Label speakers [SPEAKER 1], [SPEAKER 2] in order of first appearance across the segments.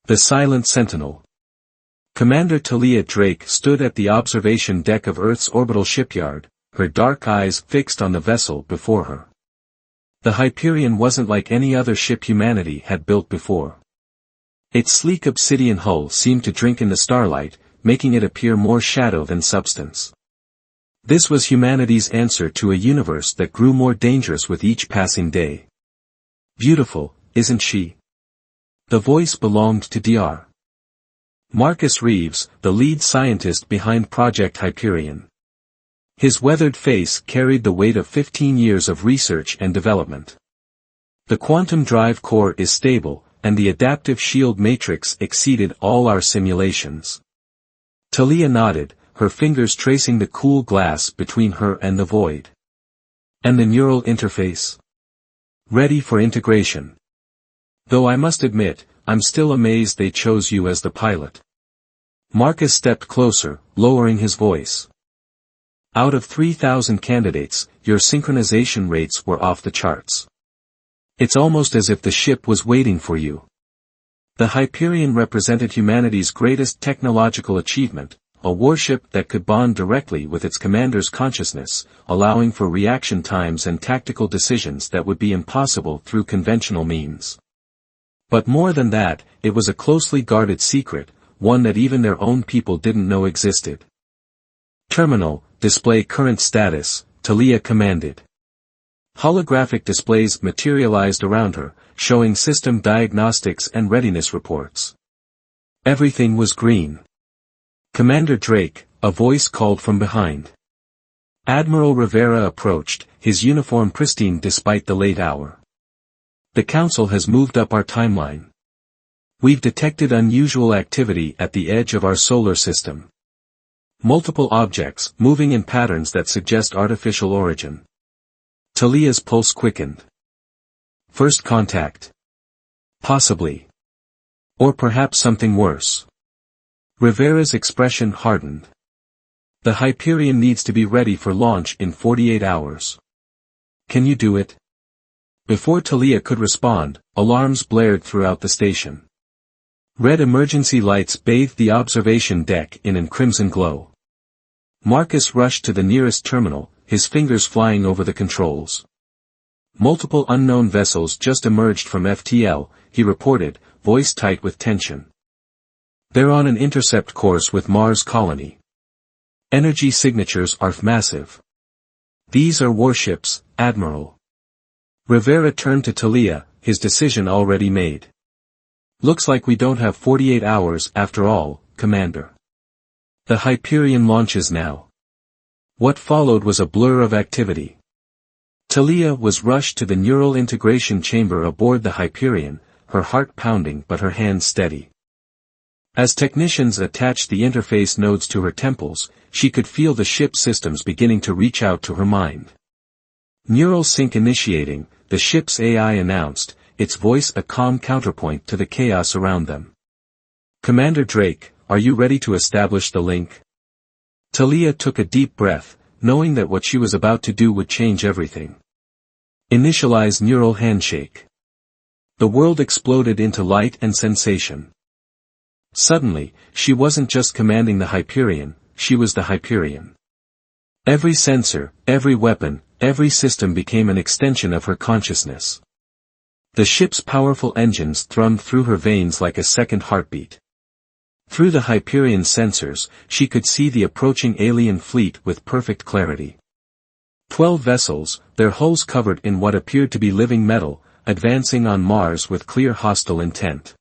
[SPEAKER 1] The Silent Sentinel. Commander Talia Drake stood at the observation deck of Earth's orbital shipyard, her dark eyes fixed on the vessel before her. The Hyperion wasn't like any other ship humanity had built before. Its sleek obsidian hull seemed to drink in the starlight, making it appear more shadow than substance. This was humanity's answer to a universe that grew more dangerous with each passing day. Beautiful, isn't she? The voice belonged to Dr. Marcus Reeves, the lead scientist behind Project Hyperion. His weathered face carried the weight of 15 years of research and development. The quantum drive core is stable, and the adaptive shield matrix exceeded all our simulations. Talia nodded, her fingers tracing the cool glass between her and the void. And the neural interface? Ready for integration. Though I must admit, I'm still amazed they chose you as the pilot. Marcus stepped closer, lowering his voice. Out of 3,000 candidates, your synchronization rates were off the charts. It's almost as if the ship was waiting for you. The Hyperion represented humanity's greatest technological achievement, a warship that could bond directly with its commander's consciousness, allowing for reaction times and tactical decisions that would be impossible through conventional means. But more than that, it was a closely guarded secret, one that even their own people didn't know existed. Terminal, display current status, Talia commanded. Holographic displays materialized around her, showing system diagnostics and readiness reports. Everything was green. Commander Drake, a voice called from behind. Admiral Rivera approached, his uniform pristine despite the late hour. The Council has moved up our timeline. We've detected unusual activity at the edge of our solar system. Multiple objects, moving in patterns that suggest artificial origin. Talia's pulse quickened. First contact. Possibly. Or perhaps something worse. Rivera's expression hardened. The Hyperion needs to be ready for launch in 48 hours. Can you do it? Before Talia could respond, alarms blared throughout the station. Red emergency lights bathed the observation deck in a crimson glow. Marcus rushed to the nearest terminal, his fingers flying over the controls. Multiple unknown vessels just emerged from FTL, he reported, voice tight with tension. They're on an intercept course with Mars colony. Energy signatures are massive. These are warships, Admiral. Rivera turned to Talia, his decision already made. Looks like we don't have 48 hours after all, Commander. The Hyperion launches now. What followed was a blur of activity. Talia was rushed to the neural integration chamber aboard the Hyperion, her heart pounding but her hands steady. As technicians attached the interface nodes to her temples, she could feel the ship systems beginning to reach out to her mind. Neural sync initiating, the ship's AI announced, its voice a calm counterpoint to the chaos around them. Commander Drake, are you ready to establish the link? Talia took a deep breath, knowing that what she was about to do would change everything. Initialize neural handshake. The world exploded into light and sensation. Suddenly, she wasn't just commanding the Hyperion, she was the Hyperion. Every sensor, every weapon, every system became an extension of her consciousness. The ship's powerful engines thrummed through her veins like a second heartbeat. Through the Hyperion sensors, she could see the approaching alien fleet with perfect clarity. 12 vessels, their hulls covered in what appeared to be living metal, advancing on Mars with clear hostile intent.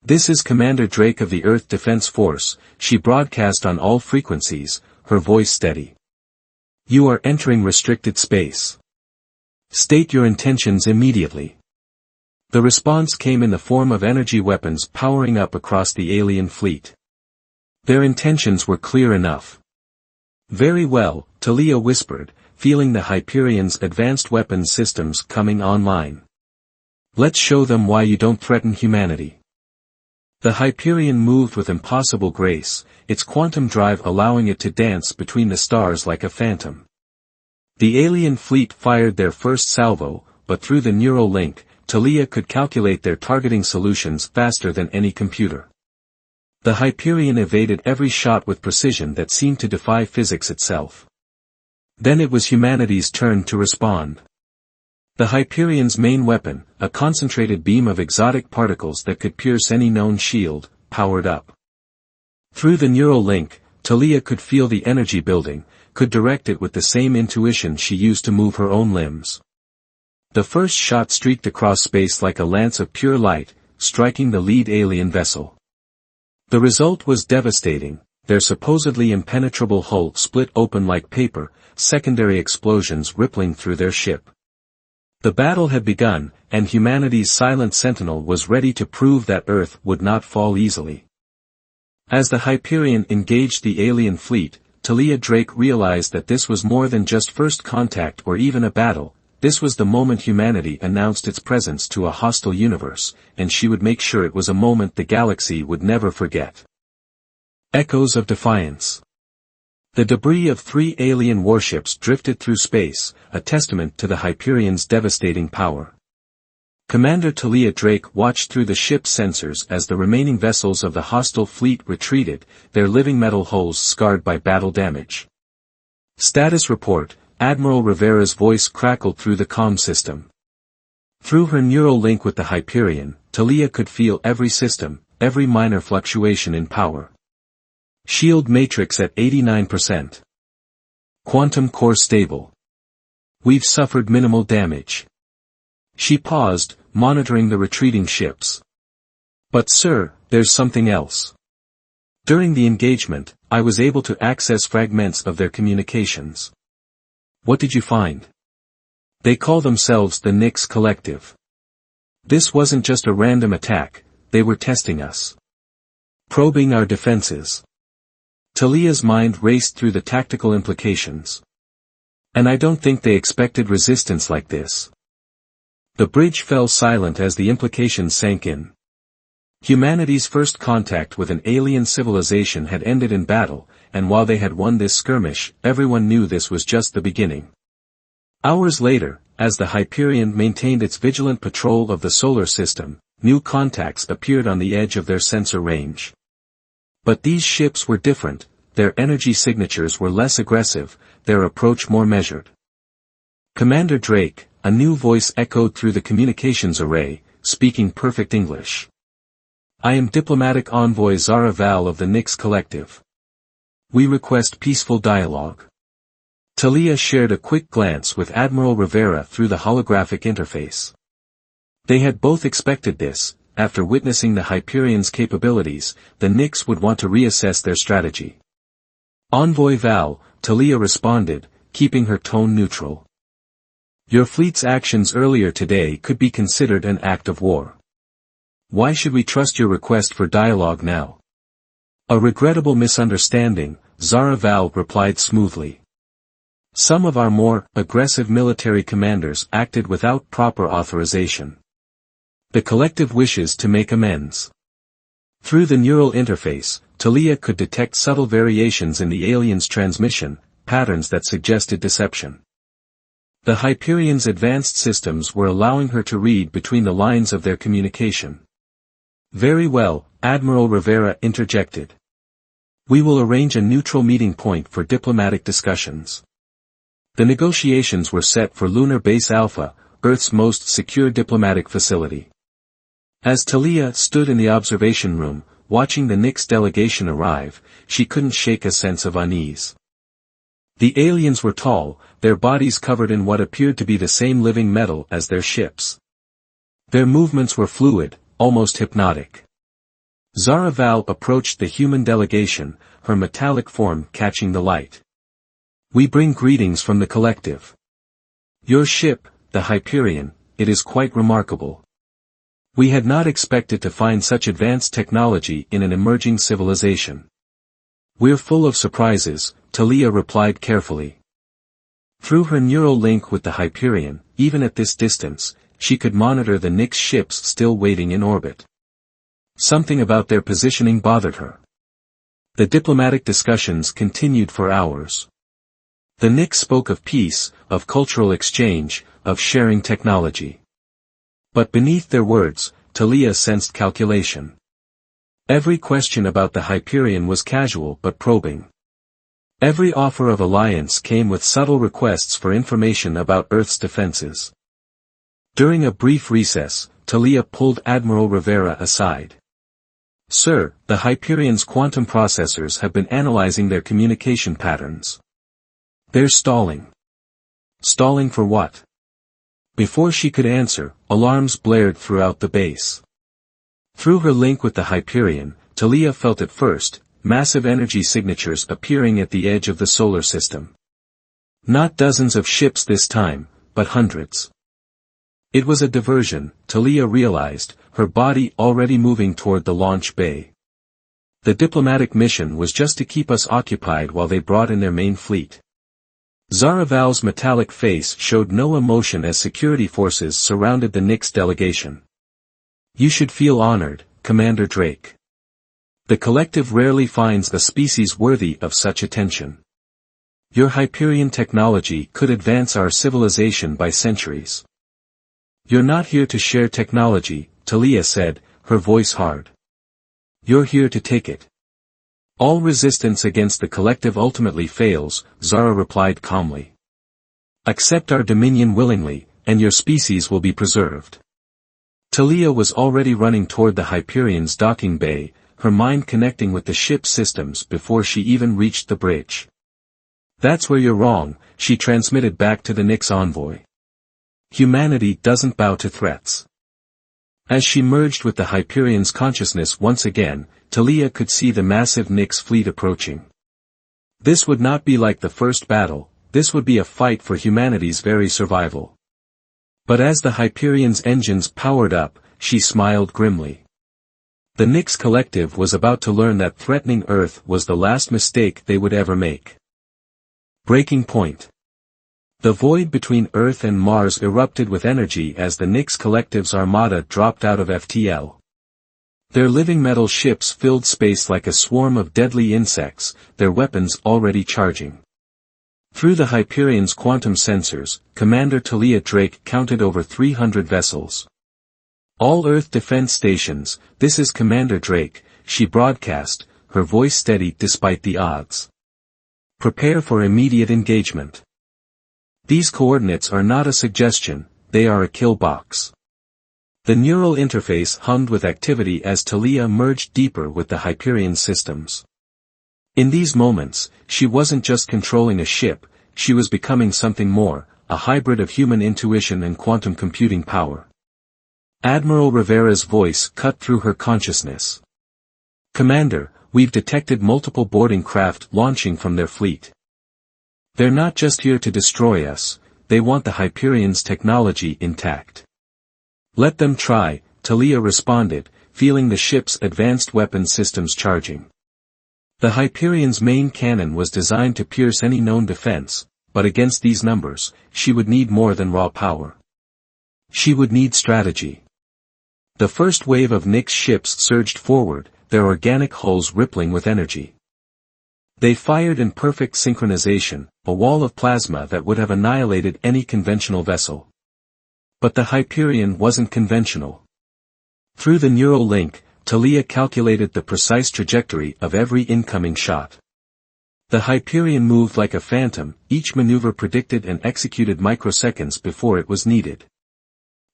[SPEAKER 1] This is Commander Drake of the Earth Defense Force, she broadcast on all frequencies, her voice steady. You are entering restricted space. State your intentions immediately. The response came in the form of energy weapons powering up across the alien fleet. Their intentions were clear enough. Very well, Talia whispered, feeling the Hyperion's advanced weapons systems coming online. Let's show them why you don't threaten humanity. The Hyperion moved with impossible grace, its quantum drive allowing it to dance between the stars like a phantom. The alien fleet fired their first salvo, but through the neural link, Talia could calculate their targeting solutions faster than any computer. The Hyperion evaded every shot with precision that seemed to defy physics itself. Then it was humanity's turn to respond. The Hyperion's main weapon, a concentrated beam of exotic particles that could pierce any known shield, powered up. Through the neural link, Talia could feel the energy building, could direct it with the same intuition she used to move her own limbs. The first shot streaked across space like a lance of pure light, striking the lead alien vessel. The result was devastating. Their supposedly impenetrable hull split open like paper, secondary explosions rippling through their ship. The battle had begun, and humanity's silent sentinel was ready to prove that Earth would not fall easily. As the Hyperion engaged the alien fleet, Talia Drake realized that this was more than just first contact or even a battle. This was the moment humanity announced its presence to a hostile universe, and she would make sure it was a moment the galaxy would never forget. Echoes of defiance. The debris of 3 alien warships drifted through space, a testament to the Hyperion's devastating power. Commander Talia Drake watched through the ship's sensors as the remaining vessels of the hostile fleet retreated, their living metal hulls scarred by battle damage. Status report. Admiral Rivera's voice crackled through the comm system. Through her neural link with the Hyperion, Talia could feel every system, every minor fluctuation in power. Shield matrix at 89%. Quantum core stable. We've suffered minimal damage. She paused, monitoring the retreating ships. But sir, there's something else. During the engagement, I was able to access fragments of their communications. What did you find? They call themselves the Nix Collective. This wasn't just a random attack, they were testing us. Probing our defenses. Talia's mind raced through the tactical implications. And I don't think they expected resistance like this. The bridge fell silent as the implications sank in. Humanity's first contact with an alien civilization had ended in battle, and while they had won this skirmish, everyone knew this was just the beginning. Hours later, as the Hyperion maintained its vigilant patrol of the solar system, new contacts appeared on the edge of their sensor range. But these ships were different, their energy signatures were less aggressive, their approach more measured. Commander Drake, a new voice echoed through the communications array, speaking perfect English. I am diplomatic envoy Zara Val of the Nix Collective. We request peaceful dialogue. Talia shared a quick glance with Admiral Rivera through the holographic interface. They had both expected this. After witnessing the Hyperion's capabilities, the Nix would want to reassess their strategy. Envoy Val, Talia responded, keeping her tone neutral. Your fleet's actions earlier today could be considered an act of war. Why should we trust your request for dialogue now? A regrettable misunderstanding, Zara Val replied smoothly. Some of our more aggressive military commanders acted without proper authorization. The collective wishes to make amends. Through the neural interface, Talia could detect subtle variations in the alien's transmission, patterns that suggested deception. The Hyperion's advanced systems were allowing her to read between the lines of their communication. Very well, Admiral Rivera interjected. We will arrange a neutral meeting point for diplomatic discussions. The negotiations were set for Lunar Base Alpha, Earth's most secure diplomatic facility. As Talia stood in the observation room, watching the Nix delegation arrive, she couldn't shake a sense of unease. The aliens were tall, their bodies covered in what appeared to be the same living metal as their ships. Their movements were fluid, almost hypnotic. Zara Val approached the human delegation, her metallic form catching the light. We bring greetings from the collective. Your ship, the Hyperion, it is quite remarkable. We had not expected to find such advanced technology in an emerging civilization. We're full of surprises, Talia replied carefully. Through her neural link with the Hyperion, even at this distance, she could monitor the Nix ships still waiting in orbit. Something about their positioning bothered her. The diplomatic discussions continued for hours. The Nix spoke of peace, of cultural exchange, of sharing technology. But beneath their words, Talia sensed calculation. Every question about the Hyperion was casual but probing. Every offer of alliance came with subtle requests for information about Earth's defenses. During a brief recess, Talia pulled Admiral Rivera aside. "Sir, the Hyperion's quantum processors have been analyzing their communication patterns. They're stalling." Stalling for what? Before she could answer, alarms blared throughout the base. Through her link with the Hyperion, Talia felt at first, massive energy signatures appearing at the edge of the solar system. Not dozens of ships this time, but hundreds. It was a diversion, Talia realized, her body already moving toward the launch bay. The diplomatic mission was just to keep us occupied while they brought in their main fleet. Zaraval's metallic face showed no emotion as security forces surrounded the Nyx delegation. "You should feel honored, Commander Drake. The Collective rarely finds a species worthy of such attention. Your Hyperion technology could advance our civilization by centuries." "You're not here to share technology," Talia said, her voice hard. "You're here to take it. All resistance against the Collective ultimately fails," Zara replied calmly. "Accept our dominion willingly, and your species will be preserved." Talia was already running toward the Hyperion's docking bay, her mind connecting with the ship's systems before she even reached the bridge. "That's where you're wrong," she transmitted back to the Nyx envoy. "Humanity doesn't bow to threats." As she merged with the Hyperion's consciousness once again, Talia could see the massive Nyx fleet approaching. This would not be like the first battle, this would be a fight for humanity's very survival. But as the Hyperion's engines powered up, she smiled grimly. The Nyx Collective was about to learn that threatening Earth was the last mistake they would ever make. Breaking point. The void between Earth and Mars erupted with energy as the Nyx Collective's armada dropped out of FTL. Their living metal ships filled space like a swarm of deadly insects, their weapons already charging. Through the Hyperion's quantum sensors, Commander Talia Drake counted over 300 vessels. "All Earth defense stations, this is Commander Drake," she broadcast, her voice steady despite the odds. "Prepare for immediate engagement. These coordinates are not a suggestion, they are a kill box." The neural interface hummed with activity as Talia merged deeper with the Hyperion systems. In these moments, she wasn't just controlling a ship, she was becoming something more, a hybrid of human intuition and quantum computing power. Admiral Rivera's voice cut through her consciousness. "Commander, we've detected multiple boarding craft launching from their fleet. They're not just here to destroy us, they want the Hyperion's technology intact." "Let them try," Talia responded, feeling the ship's advanced weapon systems charging. The Hyperion's main cannon was designed to pierce any known defense, but against these numbers, she would need more than raw power. She would need strategy. The first wave of Nyx ships surged forward, their organic hulls rippling with energy. They fired in perfect synchronization, a wall of plasma that would have annihilated any conventional vessel. But the Hyperion wasn't conventional. Through the neural link, Talia calculated the precise trajectory of every incoming shot. The Hyperion moved like a phantom, each maneuver predicted and executed microseconds before it was needed.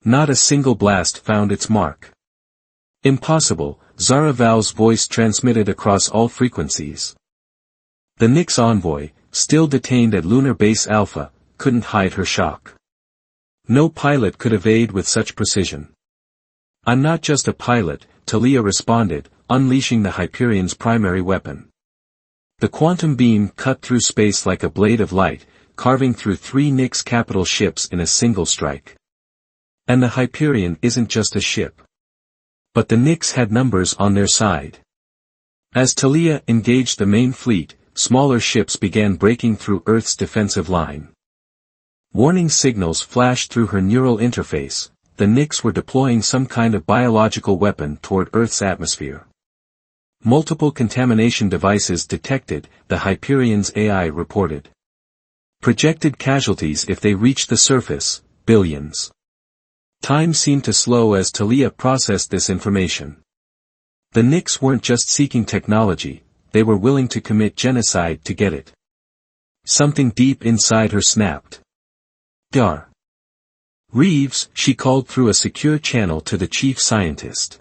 [SPEAKER 1] Not a single blast found its mark. "Impossible," Zaraval's voice transmitted across all frequencies. The Nyx envoy, still detained at Lunar Base Alpha, couldn't hide her shock. No pilot could evade with such precision. "I'm not just a pilot," Talia responded, unleashing the Hyperion's primary weapon. The quantum beam cut through space like a blade of light, carving through 3 Nyx capital ships in a single strike. And the Hyperion isn't just a ship. But the Nyx had numbers on their side. As Talia engaged the main fleet, smaller ships began breaking through Earth's defensive line. Warning signals flashed through her neural interface, the Nyx were deploying some kind of biological weapon toward Earth's atmosphere. Multiple contamination devices detected, the Hyperion's AI reported. Projected casualties if they reach the surface, billions. Time seemed to slow as Talia processed this information. The Nix weren't just seeking technology, they were willing to commit genocide to get it. Something deep inside her snapped. Dar. Reeves, she called through a secure channel to the chief scientist.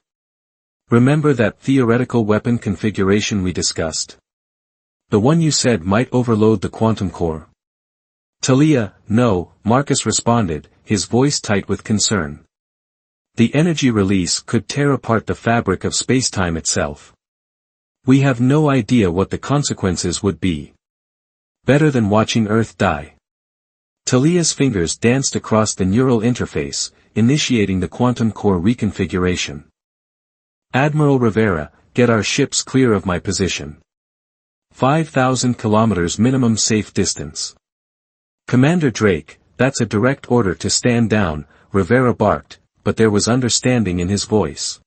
[SPEAKER 1] Remember that theoretical weapon configuration we discussed? The one you said might overload the quantum core? Talia, no, Marcus responded, his voice tight with concern. The energy release could tear apart the fabric of spacetime itself. We have no idea what the consequences would be. Better than watching Earth die. Talia's fingers danced across the neural interface, initiating the quantum core reconfiguration. Admiral Rivera, get our ships clear of my position. 5,000 kilometers minimum safe distance. Commander Drake, that's a direct order to stand down, Rivera barked, but there was understanding in his voice.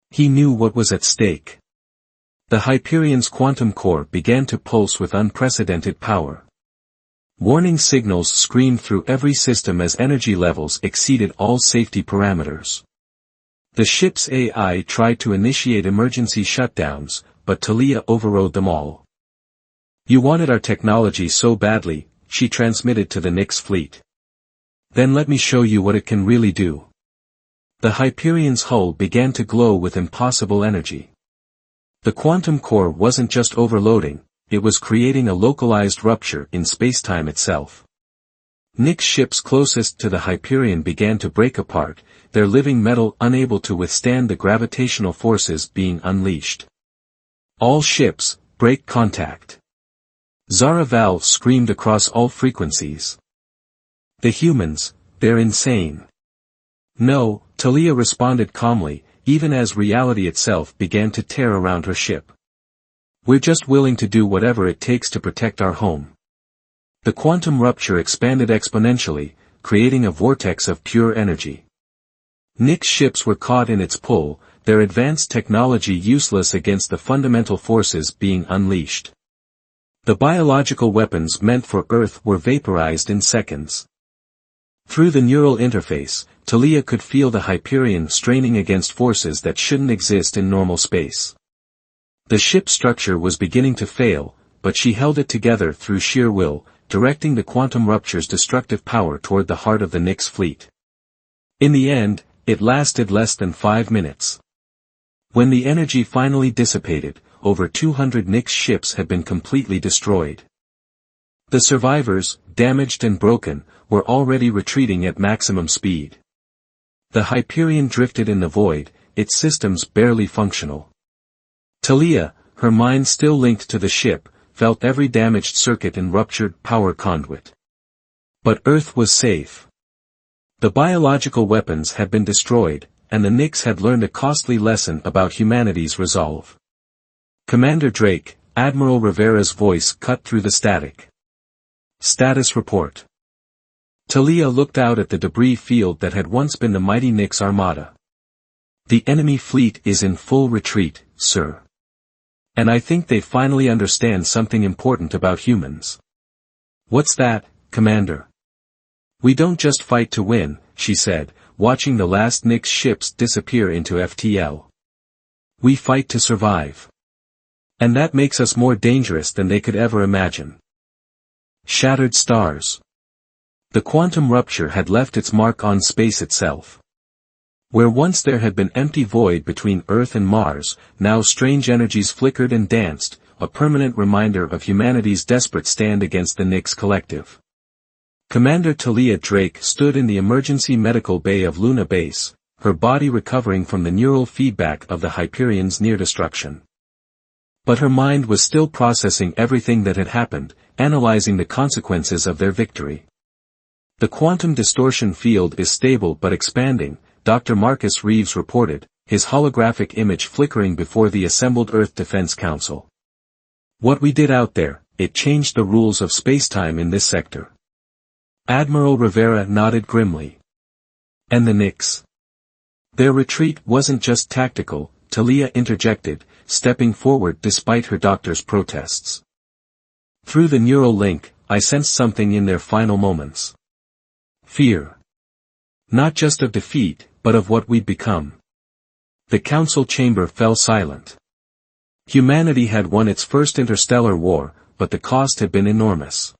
[SPEAKER 1] He knew what was at stake. The Hyperion's quantum core began to pulse with unprecedented power. Warning signals screamed through every system as energy levels exceeded all safety parameters. The ship's AI tried to initiate emergency shutdowns, but Talia overrode them all. You wanted our technology so badly, she transmitted to the Nix fleet. Then let me show you what it can really do. The Hyperion's hull began to glow with impossible energy. The quantum core wasn't just overloading, it was creating a localized rupture in spacetime itself. Nix ships closest to the Hyperion began to break apart, their living metal unable to withstand the gravitational forces being unleashed. All ships, break contact. Zara Val screamed across all frequencies. The humans, they're insane. No, Talia responded calmly, even as reality itself began to tear around her ship. We're just willing to do whatever it takes to protect our home. The quantum rupture expanded exponentially, creating a vortex of pure energy. Nix ships were caught in its pull, their advanced technology useless against the fundamental forces being unleashed. The biological weapons meant for Earth were vaporized in seconds. Through the neural interface, Talia could feel the Hyperion straining against forces that shouldn't exist in normal space. The ship's structure was beginning to fail, but she held it together through sheer will, directing the quantum rupture's destructive power toward the heart of the Nix fleet. In the end, it lasted less than 5 minutes. When the energy finally dissipated, over 200 Nix ships had been completely destroyed. The survivors, damaged and broken, were already retreating at maximum speed. The Hyperion drifted in the void, its systems barely functional. Talia, her mind still linked to the ship, felt every damaged circuit and ruptured power conduit. But Earth was safe. The biological weapons had been destroyed, and the Nix had learned a costly lesson about humanity's resolve. Commander Drake, Admiral Rivera's voice cut through the static. Status report. Talia looked out at the debris field that had once been the mighty Nix armada. The enemy fleet is in full retreat, sir. And I think they finally understand something important about humans. What's that, Commander? We don't just fight to win, she said, watching the last Nix ships disappear into FTL. We fight to survive. And that makes us more dangerous than they could ever imagine. Shattered stars. The quantum rupture had left its mark on space itself. Where once there had been empty void between Earth and Mars, now strange energies flickered and danced, a permanent reminder of humanity's desperate stand against the Nix collective. Commander Talia Drake stood in the emergency medical bay of Luna Base, her body recovering from the neural feedback of the Hyperion's near destruction. But her mind was still processing everything that had happened, analyzing the consequences of their victory. The quantum distortion field is stable but expanding, Dr. Marcus Reeves reported, his holographic image flickering before the assembled Earth Defense Council. What we did out there, it changed the rules of spacetime in this sector. Admiral Rivera nodded grimly. And the Nix? Their retreat wasn't just tactical, Talia interjected, stepping forward despite her doctor's protests. Through the neural link, I sensed something in their final moments. Fear. Not just of defeat, but of what we'd become. The council chamber fell silent. Humanity had won its first interstellar war, but the cost had been enormous.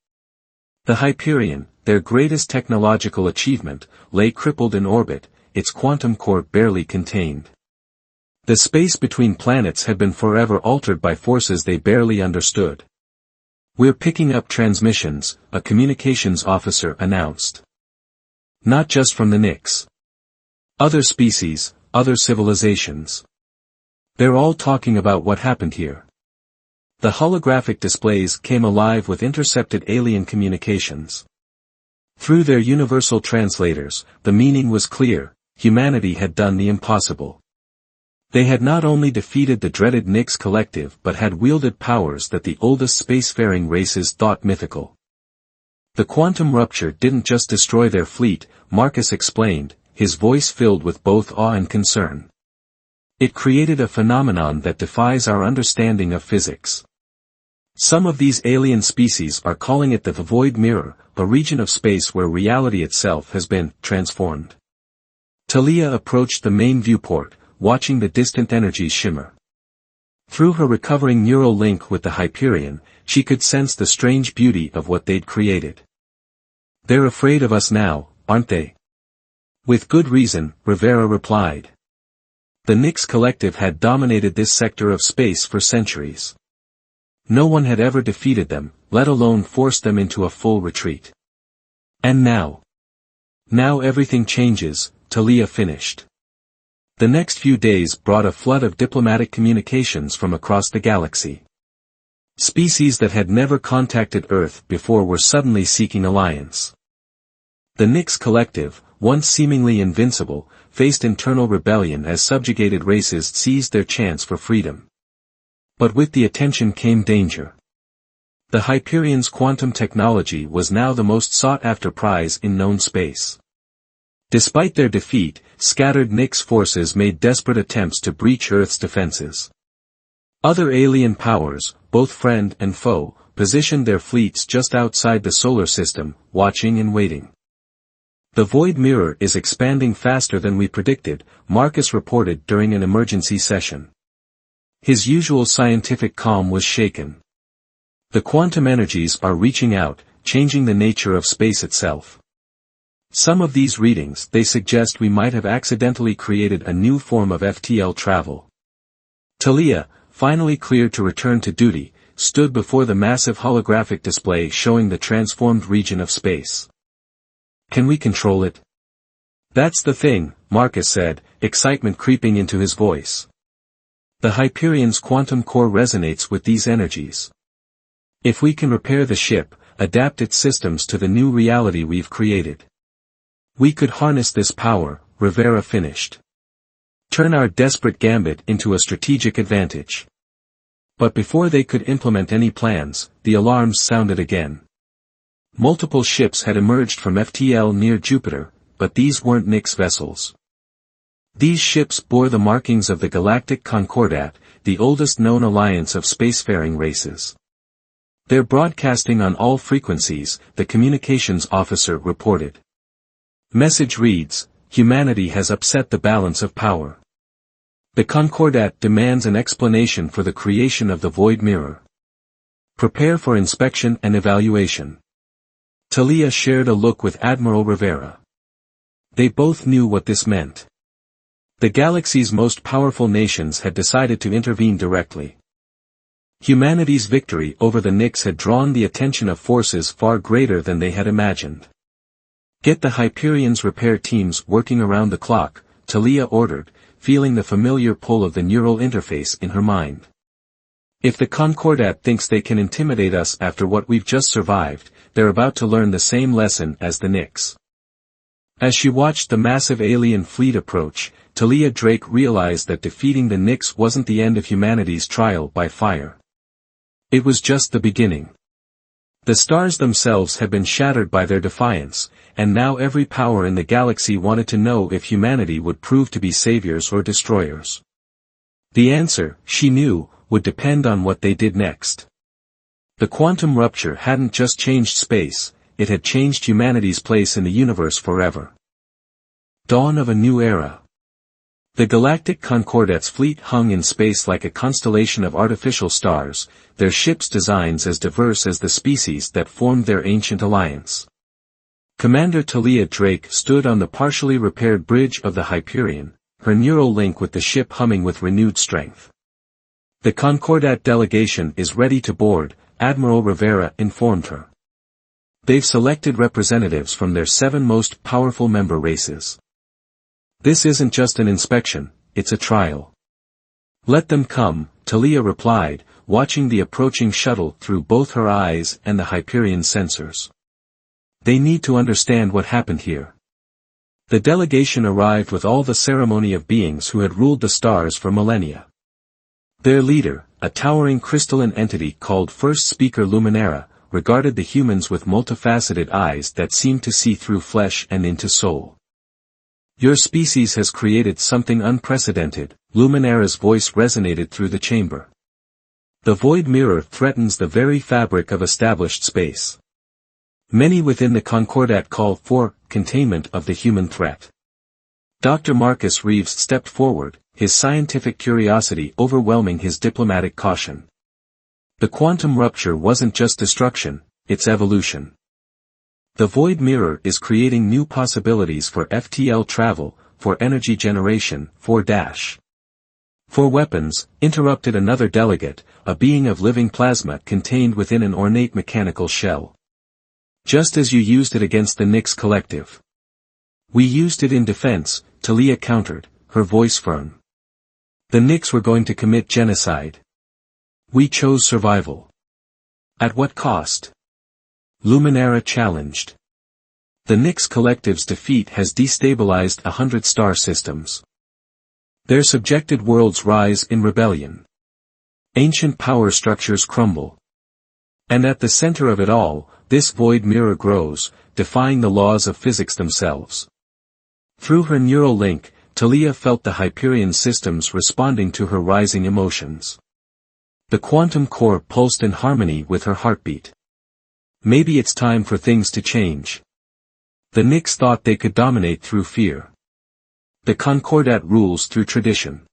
[SPEAKER 1] The Hyperion, their greatest technological achievement, lay crippled in orbit, its quantum core barely contained. The space between planets had been forever altered by forces they barely understood. "We're picking up transmissions," a communications officer announced. "Not just from the Nix. Other species, other civilizations. They're all talking about what happened here." The holographic displays came alive with intercepted alien communications. Through their universal translators, the meaning was clear: humanity had done the impossible. They had not only defeated the dreaded Nix collective but had wielded powers that the oldest spacefaring races thought mythical. The quantum rupture didn't just destroy their fleet, Marcus explained, his voice filled with both awe and concern. It created a phenomenon that defies our understanding of physics. Some of these alien species are calling it the void mirror, a region of space where reality itself has been transformed. Talia approached the main viewport, watching the distant energies shimmer. Through her recovering neural link with the Hyperion, she could sense the strange beauty of what they'd created. "They're afraid of us now, aren't they?" "With good reason," Rivera replied. The Nix collective had dominated this sector of space for centuries. No one had ever defeated them, let alone forced them into a full retreat. And now? Now everything changes, Talia finished. The next few days brought a flood of diplomatic communications from across the galaxy. Species that had never contacted Earth before were suddenly seeking alliance. The Nix collective, once seemingly invincible, faced internal rebellion as subjugated races seized their chance for freedom. But with the attention came danger. The Hyperion's quantum technology was now the most sought-after prize in known space. Despite their defeat, scattered Nix forces made desperate attempts to breach Earth's defenses. Other alien powers, both friend and foe, positioned their fleets just outside the solar system, watching and waiting. "The void mirror is expanding faster than we predicted," Marcus reported during an emergency session. His usual scientific calm was shaken. "The quantum energies are reaching out, changing the nature of space itself. Some of these readings, they suggest we might have accidentally created a new form of FTL travel." Talia, finally cleared to return to duty, stood before the massive holographic display showing the transformed region of space. "Can we control it?" "That's the thing," Marcus said, excitement creeping into his voice. "The Hyperion's quantum core resonates with these energies. If we can repair the ship, adapt its systems to the new reality we've created, we could harness this power," Rivera finished. "Turn our desperate gambit into a strategic advantage." But before they could implement any plans, the alarms sounded again. Multiple ships had emerged from FTL near Jupiter, but these weren't Nix vessels. These ships bore the markings of the Galactic Concordat, the oldest known alliance of spacefaring races. "They're broadcasting on all frequencies," the communications officer reported. Message reads, "Humanity has upset the balance of power. The Concordat demands an explanation for the creation of the void mirror. Prepare for inspection and evaluation." Talia shared a look with Admiral Rivera. They both knew what this meant. The galaxy's most powerful nations had decided to intervene directly. Humanity's victory over the Nix had drawn the attention of forces far greater than they had imagined. "Get the Hyperion's repair teams working around the clock," Talia ordered, feeling the familiar pull of the neural interface in her mind. "If the Concordat thinks they can intimidate us after what we've just survived, they're about to learn the same lesson as the Nix." As she watched the massive alien fleet approach, Talia Drake realized that defeating the Nix wasn't the end of humanity's trial by fire. It was just the beginning. The stars themselves had been shattered by their defiance, and now every power in the galaxy wanted to know if humanity would prove to be saviors or destroyers. The answer, she knew, would depend on what they did next. The quantum rupture hadn't just changed space, it had changed humanity's place in the universe forever. Dawn of a new era. The Galactic Concordat's fleet hung in space like a constellation of artificial stars, their ships' designs as diverse as the species that formed their ancient alliance. Commander Talia Drake stood on the partially repaired bridge of the Hyperion, her neural link with the ship humming with renewed strength. The Concordat delegation is ready to board, Admiral Rivera informed her. They've selected representatives from their 7 most powerful member races. This isn't just an inspection, it's a trial. Let them come, Talia replied, watching the approaching shuttle through both her eyes and the Hyperion sensors. They need to understand what happened here. The delegation arrived with all the ceremony of beings who had ruled the stars for millennia. Their leader, a towering crystalline entity called First Speaker Luminara, regarded the humans with multifaceted eyes that seemed to see through flesh and into soul. Your species has created something unprecedented, Luminara's voice resonated through the chamber. The void mirror threatens the very fabric of established space. Many within the Concordat call for containment of the human threat. Dr. Marcus Reeves stepped forward, his scientific curiosity overwhelming his diplomatic caution. The quantum rupture wasn't just destruction, it's evolution. The void mirror is creating new possibilities for FTL travel, for energy generation, for weapons, interrupted another delegate, a being of living plasma contained within an ornate mechanical shell. Just as you used it against the Nyx Collective. We used it in defense, Talia countered, her voice firm. The Nyx were going to commit genocide. We chose survival. At what cost? Luminara challenged. The Nyx Collective's defeat has destabilized 100 star systems. Their subjected worlds rise in rebellion. Ancient power structures crumble. And at the center of it all, this void mirror grows, defying the laws of physics themselves. Through her neural link, Talia felt the Hyperion systems responding to her rising emotions. The quantum core pulsed in harmony with her heartbeat. Maybe it's time for things to change. The Nyx thought they could dominate through fear. The Concordat rules through tradition.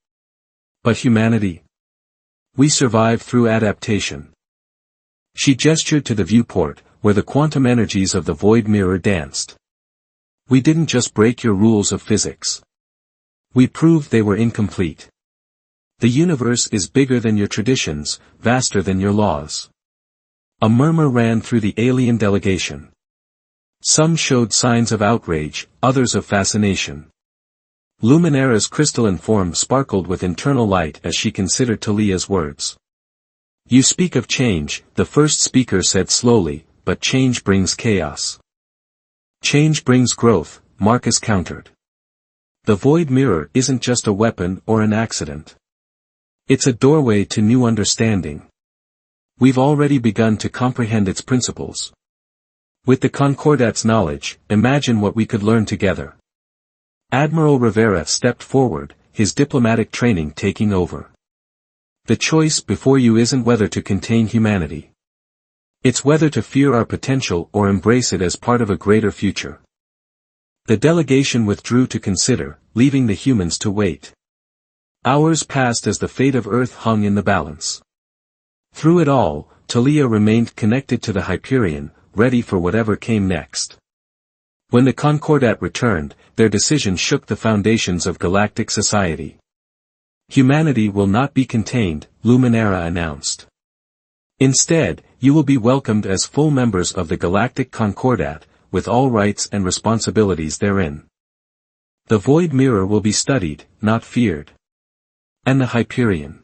[SPEAKER 1] But humanity? We survive through adaptation. She gestured to the viewport, where the quantum energies of the void mirror danced. We didn't just break your rules of physics. We proved they were incomplete. The universe is bigger than your traditions, vaster than your laws. A murmur ran through the alien delegation. Some showed signs of outrage, others of fascination. Luminara's crystalline form sparkled with internal light as she considered Talia's words. You speak of change, the first speaker said slowly, but change brings chaos. Change brings growth, Marcus countered. The void mirror isn't just a weapon or an accident. It's a doorway to new understanding. We've already begun to comprehend its principles. With the Concordat's knowledge, imagine what we could learn together. Admiral Rivera stepped forward, his diplomatic training taking over. The choice before you isn't whether to contain humanity. It's whether to fear our potential or embrace it as part of a greater future. The delegation withdrew to consider, leaving the humans to wait. Hours passed as the fate of Earth hung in the balance. Through it all, Talia remained connected to the Hyperion, ready for whatever came next. When the Concordat returned, their decision shook the foundations of galactic society. Humanity will not be contained, Luminara announced. Instead, you will be welcomed as full members of the Galactic Concordat, with all rights and responsibilities therein. The void mirror will be studied, not feared. And the Hyperion.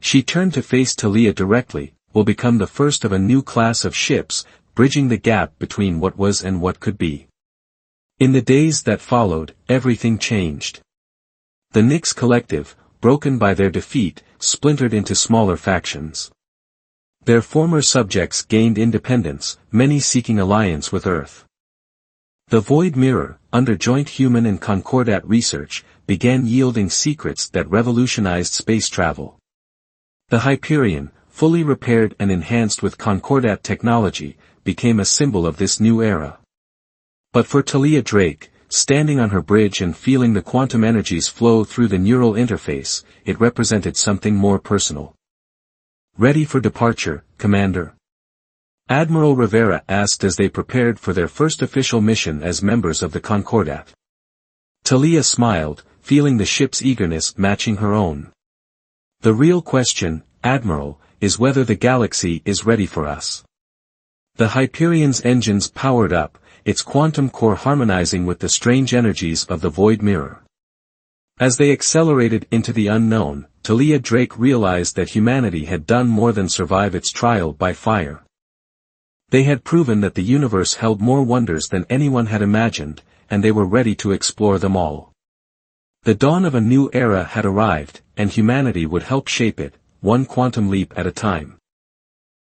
[SPEAKER 1] She turned to face Talia directly, will become the first of a new class of ships, bridging the gap between what was and what could be. In the days that followed, everything changed. The Nyx Collective, broken by their defeat, splintered into smaller factions. Their former subjects gained independence, many seeking alliance with Earth. The Void Mirror, under joint human and Concordat research, began yielding secrets that revolutionized space travel. The Hyperion, fully repaired and enhanced with Concordat technology, became a symbol of this new era. But for Talia Drake, standing on her bridge and feeling the quantum energies flow through the neural interface, it represented something more personal. "Ready for departure, Commander?" Admiral Rivera asked as they prepared for their first official mission as members of the Concordat. Talia smiled, feeling the ship's eagerness matching her own. "The real question, Admiral, is whether the galaxy is ready for us." The Hyperion's engines powered up, its quantum core harmonizing with the strange energies of the void mirror. As they accelerated into the unknown, Talia Drake realized that humanity had done more than survive its trial by fire. They had proven that the universe held more wonders than anyone had imagined, and they were ready to explore them all. The dawn of a new era had arrived, and humanity would help shape it, one quantum leap at a time.